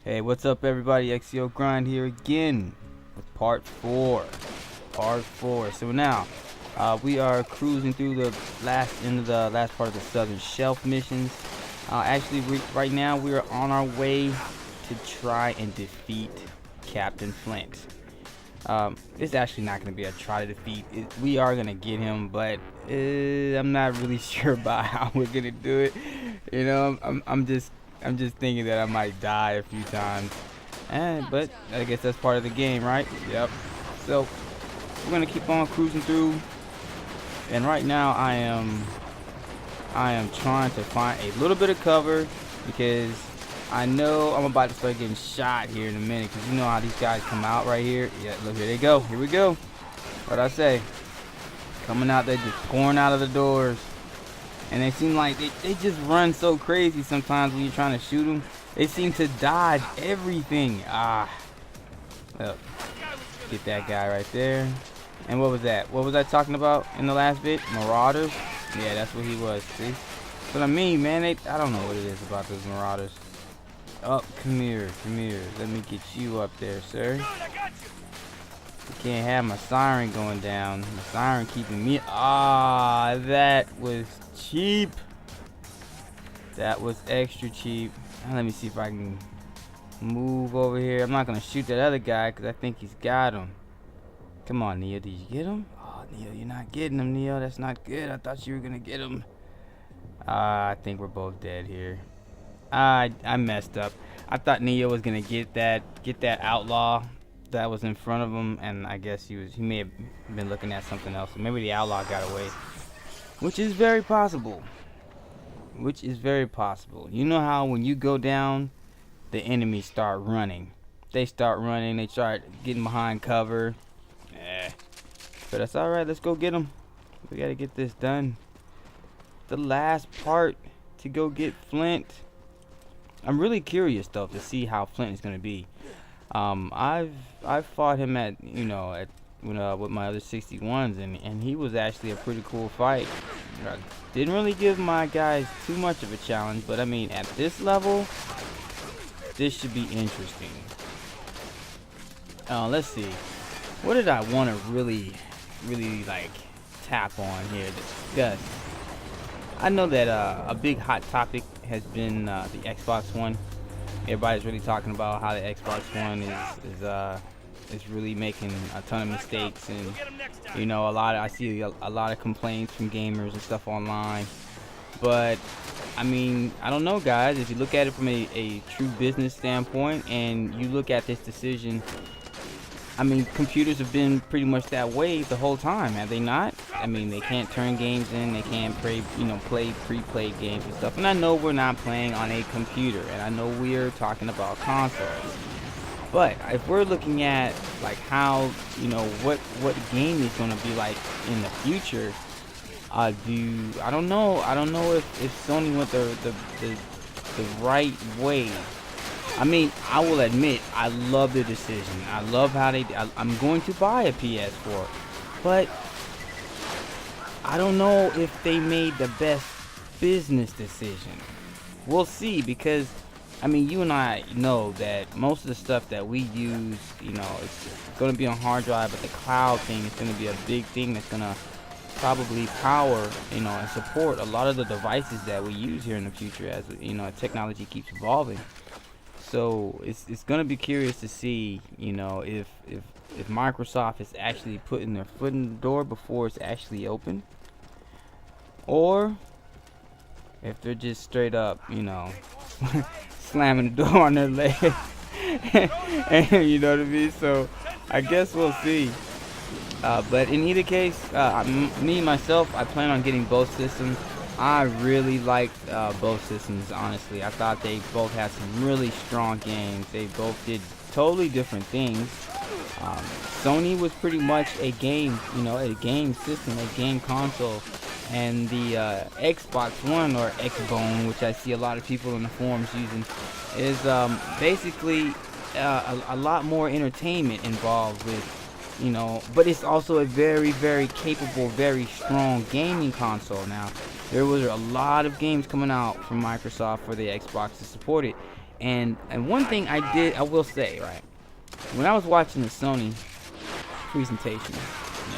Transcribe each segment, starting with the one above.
Hey, what's up everybody? XCO Grind here again with part 4. So now, we are cruising through the last part of the Southern Shelf missions. Right now we are on our way to try and defeat Captain Flint. It's actually not going to be a try to defeat. We are going to get him, but I'm not really sure about how we're going to do it. You know, I'm just thinking that I might die a few times, but I guess that's part of the game, right? Yep. So we're gonna keep on cruising through, and right now I am trying to find a little bit of cover because I know I'm about to start getting shot here in a minute. Because you know how these guys come out right here. Yeah, look, here they go. Here we go. What I say? Coming out, they're just pouring out of the doors. And they seem like they just run so crazy sometimes when you're trying to shoot them. They seem to dodge everything. Look, get that guy right there. And what was that? What was I talking about in the last bit? Marauders? Yeah, that's what he was. See? That's what I mean, man. I don't know what it is about those marauders. Oh, come here. Let me get you up there, sir. You can't have my siren going down. My siren keeping me. That was cheap. That was extra cheap. Now let me see if I can move over here. I'm not gonna shoot that other guy because I think he's got him. Come on, Neo. Did you get him? Oh, Neo, you're not getting him, Neo. That's not good. I thought you were gonna get him. I think we're both dead here. I messed up. I thought Neo was gonna get that outlaw that was in front of him, and I guess he may have been looking at something else. Maybe the outlaw got away, which is very possible. You know how when you go down, the enemies start running. They start getting behind cover. But that's all right. Let's go get them. We gotta get this done. The last part to go get Flint. I'm really curious though to see how Flint is gonna be. I've fought him with my other 61s, and he was actually a pretty cool fight. I didn't really give my guys too much of a challenge, but I mean at this level, this should be interesting. Let's see. What did I want to really like tap on here to discuss? I know that a big hot topic has been the Xbox One. Everybody's really talking about how the Xbox One is really making a ton of mistakes, and you know, I see a lot of complaints from gamers and stuff online. But I mean, I don't know, guys. If you look at it from a true business standpoint, and you look at this decision, I mean, computers have been pretty much that way the whole time, have they not? I mean, they can't turn games in, they can't play pre-played games and stuff. And I know we're not playing on a computer, and I know we're talking about consoles. But if we're looking at like how, you know, what game is going to be like in the future, I don't know if Sony went the right way. I mean, I will admit, I love their decision. I love how I'm going to buy a PS4, but I don't know if they made the best business decision. We'll see, because I mean, you and I know that most of the stuff that we use, you know, it's going to be on hard drive, but the cloud thing is going to be a big thing that's going to probably power, you know, and support a lot of the devices that we use here in the future as, you know, technology keeps evolving. So it's gonna be curious to see, you know, if Microsoft is actually putting their foot in the door before it's actually open, or if they're just straight up, you know, slamming the door on their leg. And you know what I mean? So I guess we'll see. But in either case, me myself, I plan on getting both systems. I really liked both systems, honestly. I thought they both had some really strong games. They both did totally different things. Sony was pretty much a game, you know, a game system, a game console. And the Xbox One, or Xbone, which I see a lot of people in the forums using, is basically a lot more entertainment involved with, you know, but it's also a very, very capable, very strong gaming console. Now, there was a lot of games coming out from Microsoft for the Xbox to support it, And one thing I will say, right, when I was watching the Sony presentation,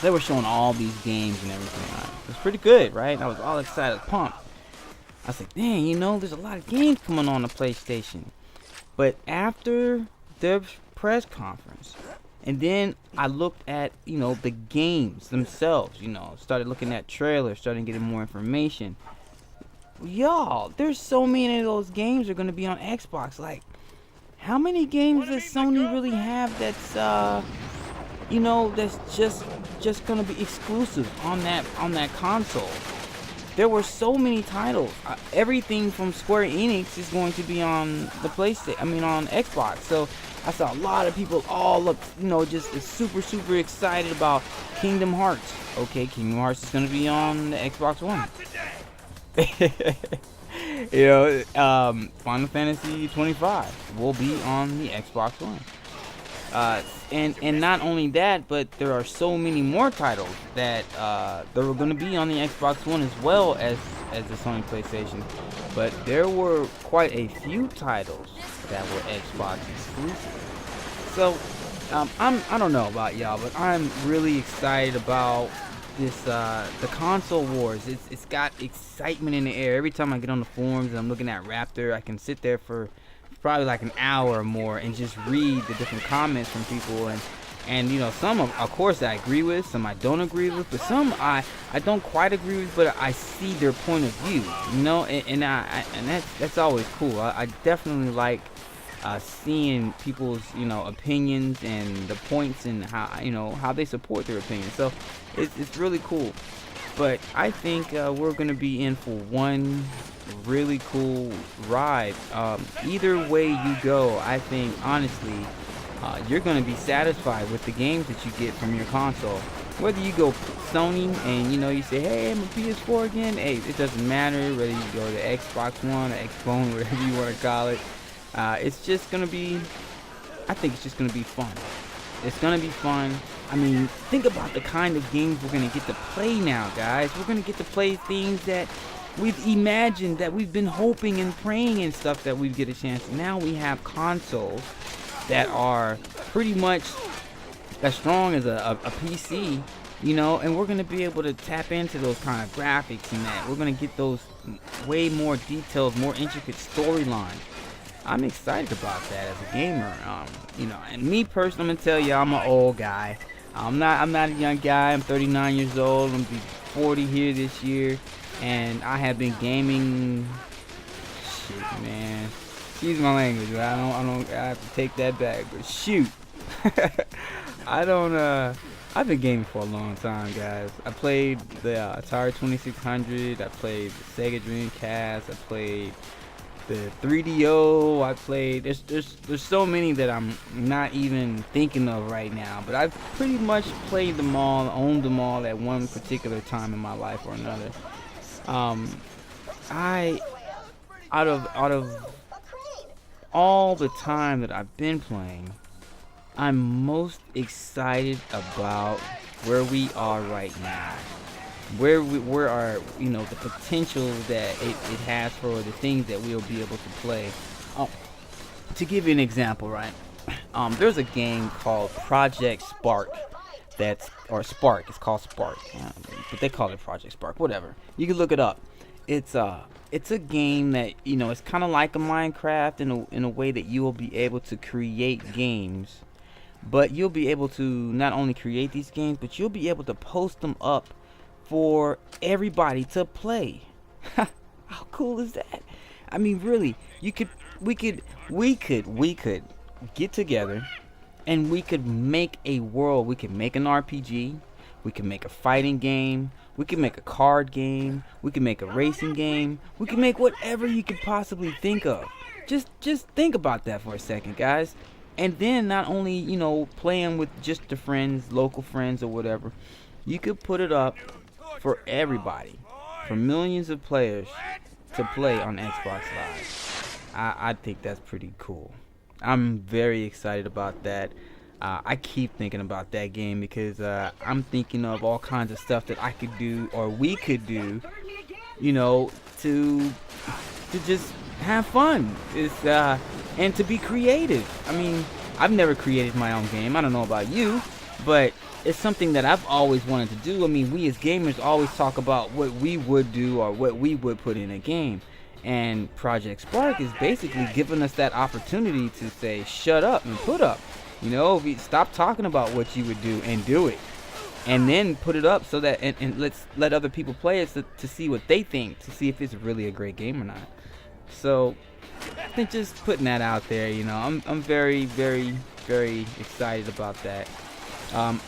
they were showing all these games and everything. It was pretty good, right? I was all excited, pumped. I was like, dang, there's a lot of games coming on the PlayStation. But after their press conference, and then I looked at, the games themselves, started looking at trailers, started getting more information. Y'all, there's so many of those games are going to be on Xbox. Like, how many games does Sony really have that's, that's just going to be exclusive on that console? There were so many titles. Everything from Square Enix is going to be on the PlayStation. On Xbox. So I saw a lot of people all up, just super, super excited about Kingdom Hearts. Okay, Kingdom Hearts is going to be on the Xbox One. Final Fantasy 25 will be on the Xbox One. And not only that, but there are so many more titles that that were going to be on the Xbox One as well as the Sony PlayStation. But there were quite a few titles that were Xbox exclusive. So I don't know about y'all, but I'm really excited about this the console wars. It's got excitement in the air. Every time I get on the forums and I'm looking at Raptor, I can sit there for probably like an hour or more and just read the different comments from people, and some of course I agree with, some I don't agree with, but some I don't quite agree with, but I see their point of view, and that's always cool. I definitely like seeing people's opinions and the points and how they support their opinions. So it's really cool. But I think we're gonna be in for one really cool ride. Either way you go, I think honestly you're gonna be satisfied with the games that you get from your console. Whether you go Sony and you say, hey, I'm a PS4 again, hey, it doesn't matter. Whether you go to Xbox One or Xbone, whatever you want to call it, it's just gonna be, I think it's just gonna be fun. It's gonna be fun. Think about the kind of games we're gonna get to play now, guys. We're gonna get to play things that we've imagined, that we've been hoping and praying and stuff that we'd get a chance. Now we have consoles that are pretty much as strong as a PC, and we're gonna be able to tap into those kind of graphics and that. We're gonna get those way more detailed, more intricate storylines. I'm excited about that as a gamer. And me personally, I'm gonna tell you, I'm an old guy. I'm not a young guy. I'm 39 years old. I'm gonna be 40 here this year, and I have been gaming. Shit, man. Excuse my language. But I have to take that back. But shoot, I've been gaming for a long time, guys. I played the Atari 2600. I played the Sega Dreamcast. I played the 3DO. I played. There's so many that I'm not even thinking of right now. But I've pretty much played them all, owned them all at one particular time in my life or another. Out of all the time that I've been playing, I'm most excited about where we are right now. Where are the potential that it has for the things that we'll be able to play. To give you an example, right? There's a game called Project Spark. Spark. It's called Spark, but they call it Project Spark. Whatever. You can look it up. It's a game that it's kind of like a Minecraft in a way that you will be able to create games, but you'll be able to not only create these games, but you'll be able to post them up for everybody to play. How cool is that? Really, we could get together and we could make a world. We could make an RPG, we could make a fighting game, we could make a card game, we could make a racing game, we could make whatever you could possibly think of. Just think about that for a second, guys. And then not only playing with just the friends, local friends or whatever, you could put it up for everybody, for millions of players to play on Xbox Live. I think that's pretty cool. I'm very excited about that. I keep thinking about that game because I'm thinking of all kinds of stuff that I could do or we could do, to just have fun. It's and to be creative. I mean, I've never created my own game. I don't know about you, but it's something that I've always wanted to do. I mean, we as gamers always talk about what we would do or what we would put in a game. And Project Spark is basically giving us that opportunity to say, shut up and put up. You know, stop talking about what you would do and do it. And then put it up so that, and let's let other people play it to see what they think, to see if it's really a great game or not. So, I think just putting that out there, you know, I'm very, very, very excited about that.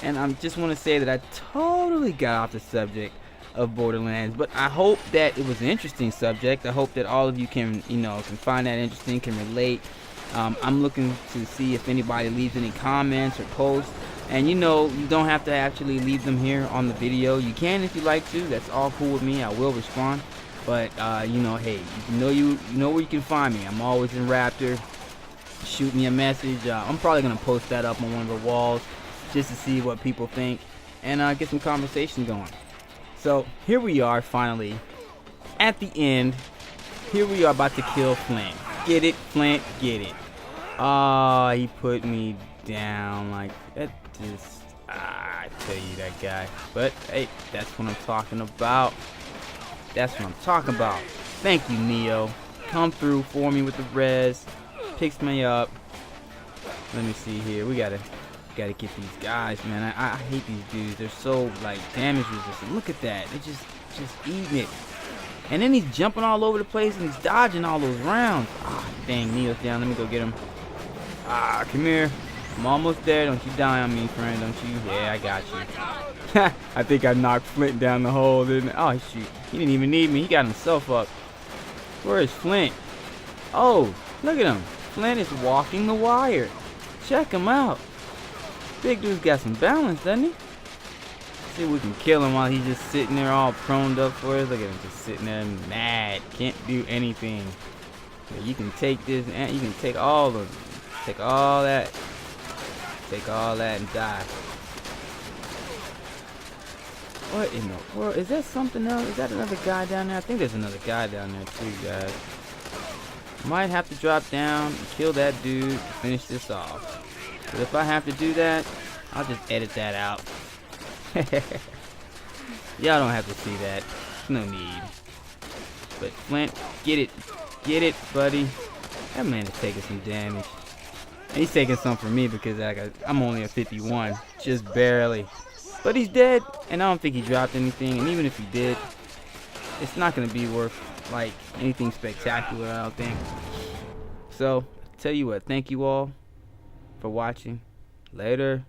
And I just want to say that I totally got off the subject of Borderlands, but I hope that it was an interesting subject. I hope that all of you can, you know, can find that interesting, can relate. I'm looking to see if anybody leaves any comments or posts. And you know, you don't have to actually leave them here on the video. You can if you like to. That's all cool with me. I will respond. But you know, hey, you know where you can find me. I'm always in Raptor. Shoot me a message. I'm probably gonna post that up on one of the walls just to see what people think and get some conversation going. So here we are finally at the end. Here we are about to kill Flint. Get it, Flint, get it. Oh, he put me down like that. Just I tell you, that guy. But hey, that's what I'm talking about. That's what I'm talking about. Thank you, Neo. Come through for me with the res. Picks me up. Let me see here. We gotta get these guys, man. I hate these dudes. They're so like damage resistant. Look at that. They're just eating it. And then he's jumping all over the place and he's dodging all those rounds. Ah, dang, Neo's down. Let me go get him. Ah, come here. I'm almost there. Don't you die on me, friend. Don't you? Yeah, I got you. I think I knocked Flint down the hole, didn't I? Oh, shoot. He didn't even need me. He got himself up. Where is Flint? Oh, look at him. Flint is walking the wire. Check him out. Big dude's got some balance, doesn't he? See if we can kill him while he's just sitting there all proned up for us. Look at him just sitting there mad. Can't do anything. Yeah, you can take this and you can take all of them. Take all that. Take all that and die. What in the world? Is that something else? Is that another guy down there? I think there's another guy down there too, guys. Might have to drop down and kill that dude to finish this off. But if I have to do that, I'll just edit that out. Y'all don't have to see that. No need. But Flint, get it. Get it, buddy. That man is taking some damage. And he's taking some from me because I'm only at 51. Just barely. But he's dead, and I don't think he dropped anything. And even if he did, it's not going to be worth like anything spectacular, I don't think. So, tell you what, thank you all for watching. Later.